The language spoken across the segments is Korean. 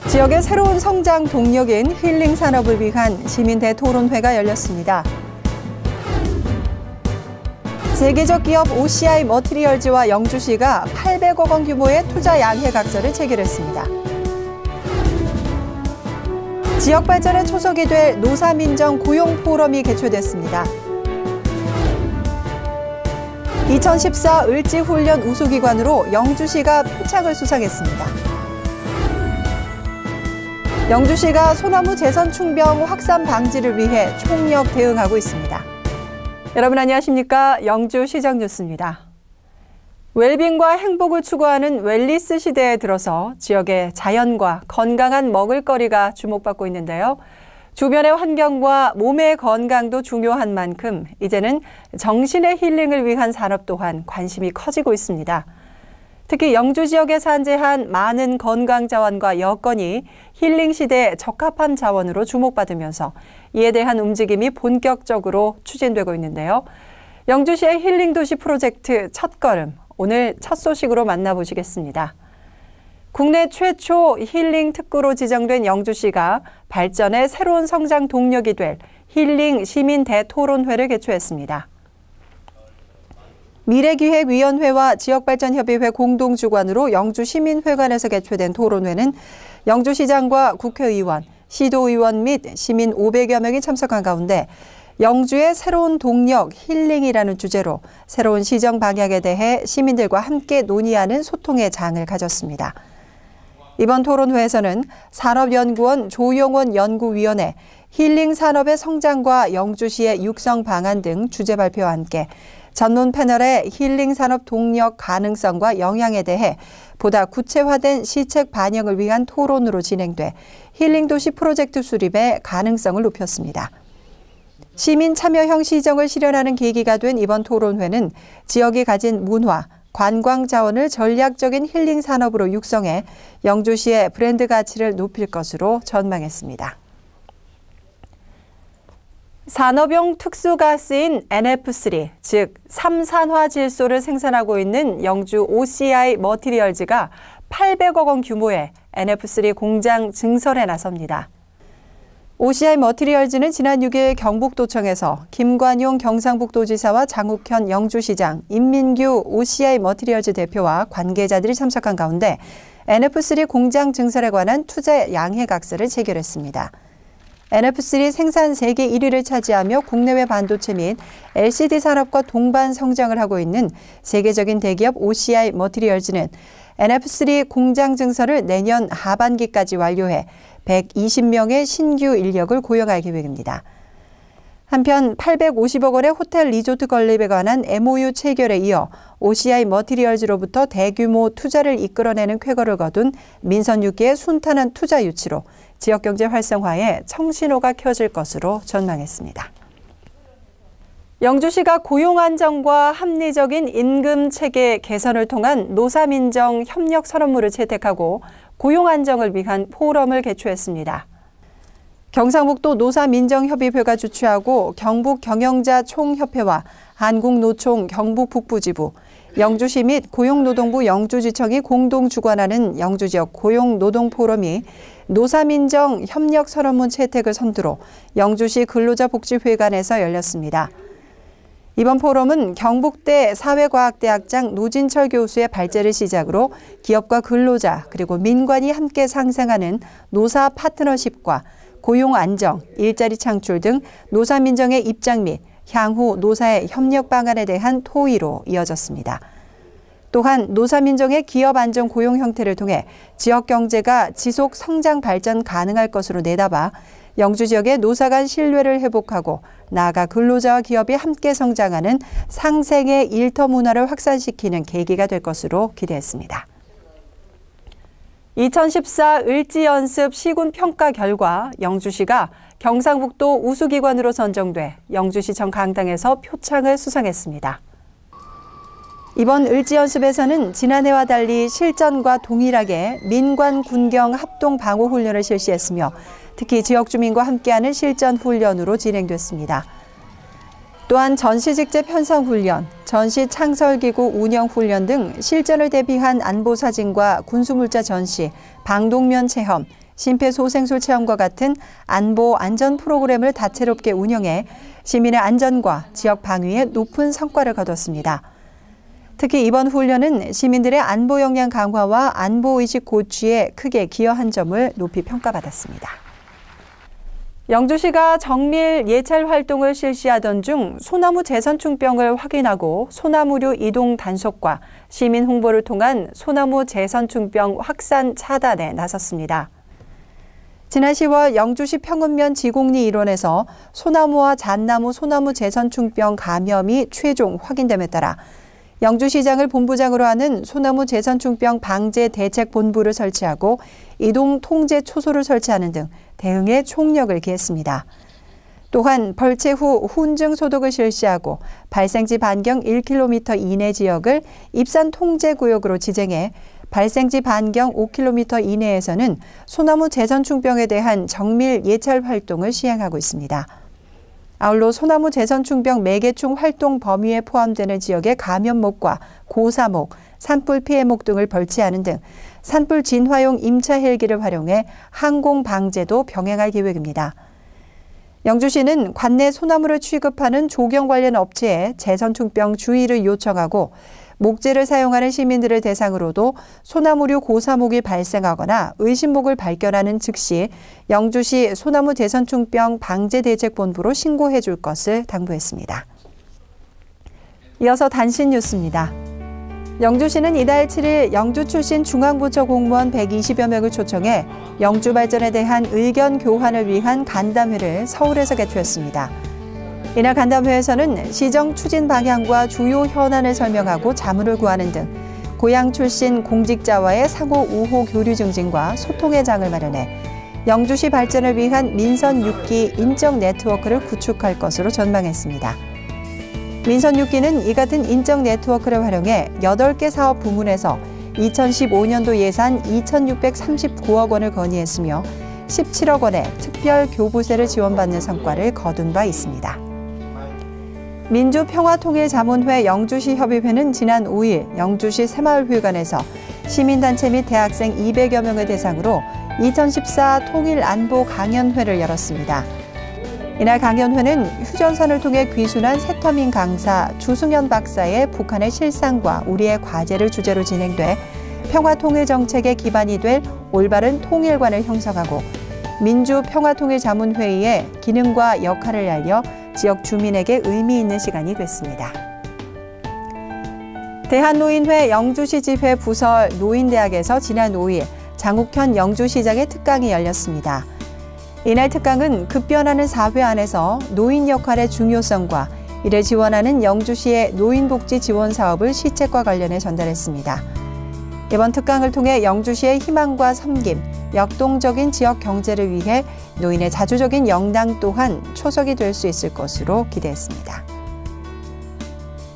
지역의 새로운 성장 동력인 힐링 산업을 위한 시민 대토론회가 열렸습니다. 세계적 기업 OCI 머티리얼즈와 영주시가 800억 원 규모의 투자 양해각서를 체결했습니다. 지역 발전의 초석이 될 노사민정 고용포럼이 개최됐습니다. 2014 을지훈련 우수기관으로 영주시가 표창을 수상했습니다. 영주시가 소나무 재선충병 확산 방지를 위해 총력 대응하고 있습니다. 여러분 안녕하십니까? 영주시정 뉴스입니다. 웰빙과 행복을 추구하는 웰리스 시대에 들어서 지역의 자연과 건강한 먹을거리가 주목받고 있는데요. 주변의 환경과 몸의 건강도 중요한 만큼 이제는 정신의 힐링을 위한 산업 또한 관심이 커지고 있습니다. 특히 영주 지역에 산재한 많은 건강 자원과 여건이 힐링 시대에 적합한 자원으로 주목받으면서 이에 대한 움직임이 본격적으로 추진되고 있는데요. 영주시의 힐링 도시 프로젝트 첫걸음, 오늘 첫 소식으로 만나보시겠습니다. 국내 최초 힐링 특구로 지정된 영주시가 발전의 새로운 성장 동력이 될 힐링 시민 대토론회를 개최했습니다. 미래기획위원회와 지역발전협의회 공동주관으로 영주시민회관에서 개최된 토론회는 영주시장과 국회의원, 시도의원 및 시민 500여 명이 참석한 가운데 영주의 새로운 동력 힐링이라는 주제로 새로운 시정 방향에 대해 시민들과 함께 논의하는 소통의 장을 가졌습니다. 이번 토론회에서는 산업연구원 조용원 연구위원회, 힐링 산업의 성장과 영주시의 육성 방안 등 주제 발표와 함께 전문 패널의 힐링 산업 동력 가능성과 영향에 대해 보다 구체화된 시책 반영을 위한 토론으로 진행돼 힐링 도시 프로젝트 수립의 가능성을 높였습니다. 시민 참여형 시정을 실현하는 계기가 된 이번 토론회는 지역이 가진 문화, 관광 자원을 전략적인 힐링 산업으로 육성해 영주시의 브랜드 가치를 높일 것으로 전망했습니다. 산업용 특수가스인 NF3, 즉 3산화 질소를 생산하고 있는 영주 OCI 머티리얼즈가 800억 원 규모의 NF3 공장 증설에 나섭니다. OCI 머티리얼즈는 지난 6일 경북도청에서 김관용 경상북도지사와 장욱현 영주시장, 임민규 OCI 머티리얼즈 대표와 관계자들이 참석한 가운데 NF3 공장 증설에 관한 투자 양해각서를 체결했습니다. NF3 생산 세계 1위를 차지하며 국내외 반도체 및 LCD 산업과 동반 성장을 하고 있는 세계적인 대기업 OCI 머티리얼즈는 NF3 공장 증설을 내년 하반기까지 완료해 120명의 신규 인력을 고용할 계획입니다. 한편 850억 원의 호텔 리조트 건립에 관한 MOU 체결에 이어 OCI 머티리얼즈로부터 대규모 투자를 이끌어내는 쾌거를 거둔 민선 6기의 순탄한 투자 유치로 지역경제 활성화에 청신호가 켜질 것으로 전망했습니다. 영주시가 고용 안정과 합리적인 임금 체계 개선을 통한 노사민정 협력 선언문을 채택하고 고용 안정을 위한 포럼을 개최했습니다. 경상북도 노사민정협의회가 주최하고 경북경영자 총협회와 한국노총 경북북부지부, 영주시 및 고용노동부 영주지청이 공동 주관하는 영주지역 고용노동포럼이 노사민정 협력선언문 채택을 선두로 영주시 근로자복지회관에서 열렸습니다. 이번 포럼은 경북대 사회과학대학장 노진철 교수의 발제를 시작으로 기업과 근로자 그리고 민관이 함께 상생하는 노사 파트너십과 고용 안정, 일자리 창출 등 노사민정의 입장 및 향후 노사의 협력 방안에 대한 토의로 이어졌습니다. 또한 노사민정의 기업 안정 고용 형태를 통해 지역 경제가 지속 성장 발전 가능할 것으로 내다봐 영주 지역의 노사 간 신뢰를 회복하고 나아가 근로자와 기업이 함께 성장하는 상생의 일터 문화를 확산시키는 계기가 될 것으로 기대했습니다. 2014 을지연습 시군 평가 결과 영주시가 경상북도 우수기관으로 선정돼 영주시청 강당에서 표창을 수상했습니다. 이번 을지연습에서는 지난해와 달리 실전과 동일하게 민관 군경 합동 방호 훈련을 실시했으며 특히 지역 주민과 함께하는 실전 훈련으로 진행됐습니다. 또한 전시 직접 현상 훈련, 전시 창설기구 운영 훈련 등 실전을 대비한 안보 사진과 군수물자 전시, 방독면 체험, 심폐소생술 체험과 같은 안보 안전 프로그램을 다채롭게 운영해 시민의 안전과 지역 방위에 높은 성과를 거뒀습니다. 특히 이번 훈련은 시민들의 안보 역량 강화와 안보의식 고취에 크게 기여한 점을 높이 평가받았습니다. 영주시가 정밀 예찰 활동을 실시하던 중 소나무 재선충병을 확인하고 소나무류 이동 단속과 시민 홍보를 통한 소나무 재선충병 확산 차단에 나섰습니다. 지난 10월 영주시 평읍면 지곡리 일원에서 소나무와 잣나무 소나무 재선충병 감염이 최종 확인됨에 따라 영주시장을 본부장으로 하는 소나무 재선충병 방제 대책 본부를 설치하고 이동 통제 초소를 설치하는 등 대응에 총력을 기했습니다. 또한 벌채 후 훈증 소독을 실시하고 발생지 반경 1km 이내 지역을 입산 통제 구역으로 지정해 발생지 반경 5km 이내에서는 소나무 재선충병에 대한 정밀 예찰 활동을 시행하고 있습니다. 아울러 소나무 재선충병 매개총 활동 범위에 포함되는 지역의 감염목과 고사목, 산불 피해목 등을 벌치하는 등 산불 진화용 임차 헬기를 활용해 항공 방제도 병행할 계획입니다. 영주시는 관내 소나무를 취급하는 조경 관련 업체에 재선충병 주의를 요청하고 목재를 사용하는 시민들을 대상으로도 소나무류 고사목이 발생하거나 의심목을 발견하는 즉시 영주시 소나무 재선충병 방제대책본부로 신고해 줄 것을 당부했습니다. 이어서 단신 뉴스입니다. 영주시는 이달 7일 영주 출신 중앙부처 공무원 120여 명을 초청해 영주 발전에 대한 의견 교환을 위한 간담회를 서울에서 개최했습니다. 이날 간담회에서는 시정 추진 방향과 주요 현안을 설명하고 자문을 구하는 등 고향 출신 공직자와의 상호 우호 교류 증진과 소통의 장을 마련해 영주시 발전을 위한 민선 6기 인적 네트워크를 구축할 것으로 전망했습니다. 민선 6기는 이 같은 인적 네트워크를 활용해 8개 사업 부문에서 2015년도 예산 2,639억 원을 건의했으며 17억 원의 특별 교부세를 지원받는 성과를 거둔 바 있습니다. 민주평화통일자문회 영주시 협의회는 지난 5일 영주시 새마을회관에서 시민단체 및 대학생 200여 명을 대상으로 2014 통일안보 강연회를 열었습니다. 이날 강연회는 휴전선을 통해 귀순한 새터민 강사 주승현 박사의 북한의 실상과 우리의 과제를 주제로 진행돼 평화통일정책의 기반이 될 올바른 통일관을 형성하고 민주평화통일자문회의의 기능과 역할을 알려 지역 주민에게 의미 있는 시간이 됐습니다. 대한노인회 영주시 지회 부설 노인대학에서 지난 5일 장욱현 영주시장의 특강이 열렸습니다. 이날 특강은 급변하는 사회 안에서 노인 역할의 중요성과 이를 지원하는 영주시의 노인복지 지원 사업을 시책과 관련해 전달했습니다. 이번 특강을 통해 영주시의 희망과 섬김, 역동적인 지역 경제를 위해 노인의 자주적인 영당 또한 초석이 될 수 있을 것으로 기대했습니다.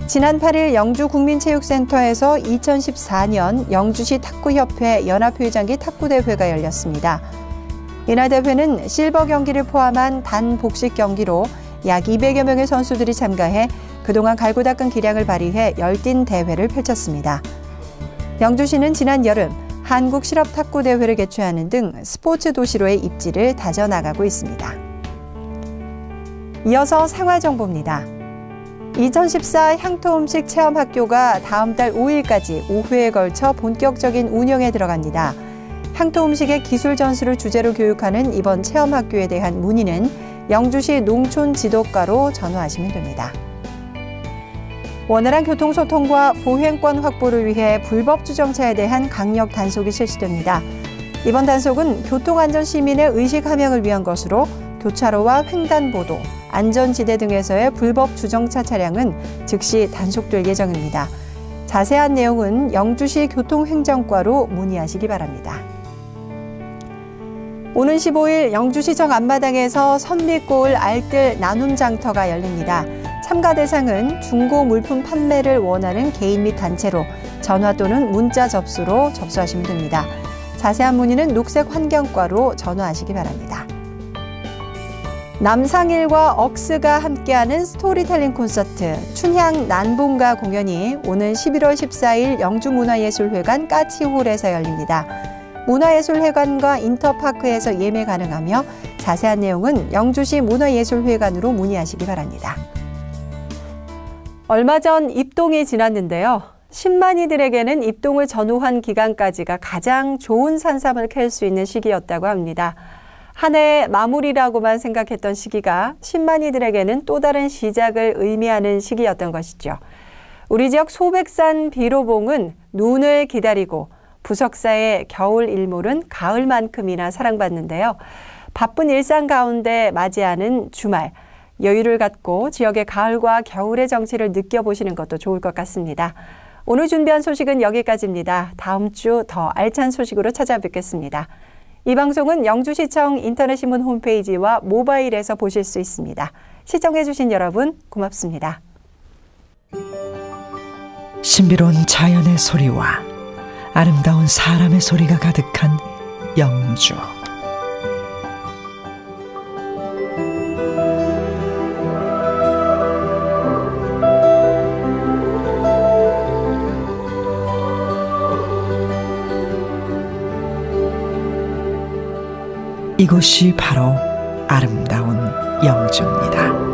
지난 8일 영주국민체육센터에서 2014년 영주시 탁구협회 연합회장기 탁구대회가 열렸습니다. 이날 대회는 실버 경기를 포함한 단복식 경기로 약 200여 명의 선수들이 참가해 그동안 갈고 닦은 기량을 발휘해 열띤 대회를 펼쳤습니다. 영주시는 지난 여름 한국실업탁구대회를 개최하는 등 스포츠 도시로의 입지를 다져나가고 있습니다. 이어서 생활정보입니다. 2014 향토음식 체험학교가 다음 달 5일까지 5회에 걸쳐 본격적인 운영에 들어갑니다. 향토음식의 기술 전수를 주제로 교육하는 이번 체험학교에 대한 문의는 영주시 농촌지도과로 전화하시면 됩니다. 원활한 교통소통과 보행권 확보를 위해 불법 주정차에 대한 강력 단속이 실시됩니다. 이번 단속은 교통안전 시민의 의식 함양을 위한 것으로 교차로와 횡단보도, 안전지대 등에서의 불법 주정차 차량은 즉시 단속될 예정입니다. 자세한 내용은 영주시 교통행정과로 문의하시기 바랍니다. 오는 15일 영주시청 앞마당에서 선미골 알뜰 나눔 장터가 열립니다. 참가 대상은 중고 물품 판매를 원하는 개인 및 단체로 전화 또는 문자 접수로 접수하시면 됩니다. 자세한 문의는 녹색환경과로 전화하시기 바랍니다. 남상일과 억스가 함께하는 스토리텔링 콘서트 춘향 난봉가 공연이 오는 11월 14일 영주문화예술회관 까치홀에서 열립니다. 문화예술회관과 인터파크에서 예매 가능하며 자세한 내용은 영주시 문화예술회관으로 문의하시기 바랍니다. 얼마 전 입동이 지났는데요. 신만이들에게는 입동을 전후한 기간까지가 가장 좋은 산삼을 캘 수 있는 시기였다고 합니다. 한 해의 마무리라고만 생각했던 시기가 신만이들에게는 또 다른 시작을 의미하는 시기였던 것이죠. 우리 지역 소백산 비로봉은 눈을 기다리고 부석사의 겨울 일몰은 가을만큼이나 사랑받는데요. 바쁜 일상 가운데 맞이하는 주말, 여유를 갖고 지역의 가을과 겨울의 정취를 느껴보시는 것도 좋을 것 같습니다. 오늘 준비한 소식은 여기까지입니다. 다음 주 더 알찬 소식으로 찾아뵙겠습니다. 이 방송은 영주시청 인터넷신문 홈페이지와 모바일에서 보실 수 있습니다. 시청해주신 여러분 고맙습니다. 신비로운 자연의 소리와 아름다운 사람의 소리가 가득한 영주. 이곳이 바로 아름다운 영주입니다.